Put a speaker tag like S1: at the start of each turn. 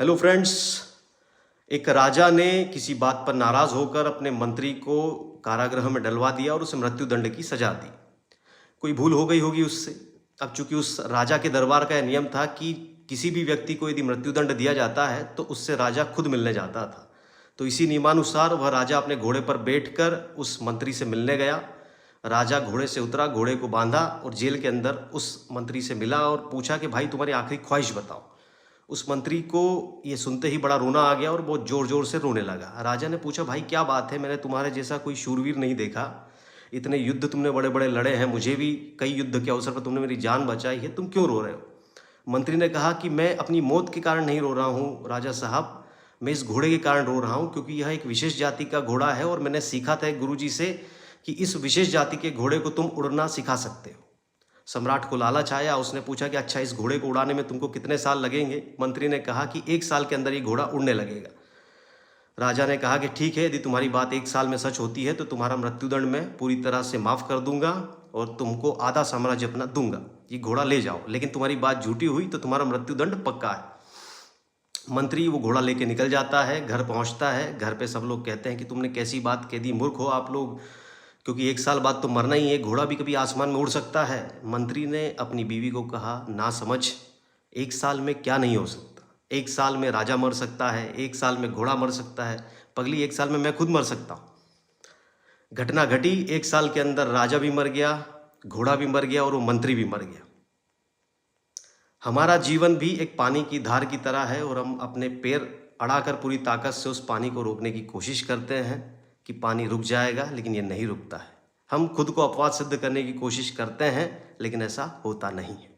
S1: Hello friends. एक राजा ने किसी बात पर नाराज होकर अपने मंत्री को कारागृह में डलवा दिया और उसे मृत्युदंड की सजा दी। कोई भूल हो गई होगी उससे। अब चूंकि उस राजा के दरबार का यह नियम था कि किसी भी व्यक्ति को यदि मृत्युदंड दिया जाता है तो उससे राजा खुद मिलने जाता था। तो इसी नियमानुसार वह राजा अपने घोड़े पर बैठकर उस मंत्री से मिलने गया। राजा घोड़े से उतरा, घोड़े को बांधा और जेल के अंदर उस मंत्री से मिला और पूछा कि भाई तुम्हारी आखिरी ख्वाहिश बताओ। उस मंत्री को ये सुनते ही बड़ा रोना आ गया और बहुत जोर जोर से रोने लगा। राजा ने पूछा, भाई क्या बात है, मैंने तुम्हारे जैसा कोई शूरवीर नहीं देखा, इतने युद्ध तुमने बड़े बड़े लड़े हैं, मुझे भी कई युद्ध के अवसर पर तुमने मेरी जान बचाई है, तुम क्यों रो रहे हो? मंत्री ने कहा कि मैं अपनी मौत के कारण नहीं रो रहा हूँ राजा साहब, मैं इस घोड़े के कारण रो रहा हूँ क्योंकि यह एक विशेष जाति का घोड़ा है और मैंने सीखा था गुरु जी से कि इस विशेष जाति के घोड़े को तुम उड़ना सिखा सकते हो। सम्राट को लालच आया, उसने पूछा कि अच्छा इस घोड़े को उड़ाने में तुमको कितने साल लगेंगे? मंत्री ने कहा कि 1 साल के अंदर ये घोड़ा उड़ने लगेगा। राजा ने कहा कि ठीक है, यदि तुम्हारी बात 1 साल में सच होती है तो तुम्हारा मृत्युदंड मैं पूरी तरह से माफ़ कर दूंगा और तुमको आधा साम्राज्य अपना दूंगा, ये घोड़ा ले जाओ। लेकिन तुम्हारी बात झूठी हुई तो तुम्हारा मृत्युदंड पक्का है। मंत्री वो घोड़ा लेके निकल जाता है, घर पहुंचता है। घर पे सब लोग कहते हैं कि तुमने कैसी बात कह दी, मूर्ख हो आप लोग, क्योंकि 1 साल बाद तो मरना ही है, घोड़ा भी कभी आसमान में उड़ सकता है। मंत्री ने अपनी बीवी को कहा, ना समझ, 1 साल में क्या नहीं हो सकता? 1 साल में राजा मर सकता है, 1 साल में घोड़ा मर सकता है, पगली 1 साल में मैं खुद मर सकता हूँ। घटना घटी, 1 साल के अंदर राजा भी मर गया, घोड़ा भी मर गया और वो मंत्री भी मर गया। हमारा जीवन भी एक पानी की धार की तरह है और हम अपने पैर अड़ाकर पूरी ताकत से उस पानी को रोकने की कोशिश करते हैं कि पानी रुक जाएगा, लेकिन ये नहीं रुकता है। हम खुद को अपवाद सिद्ध करने की कोशिश करते हैं, लेकिन ऐसा होता नहीं है।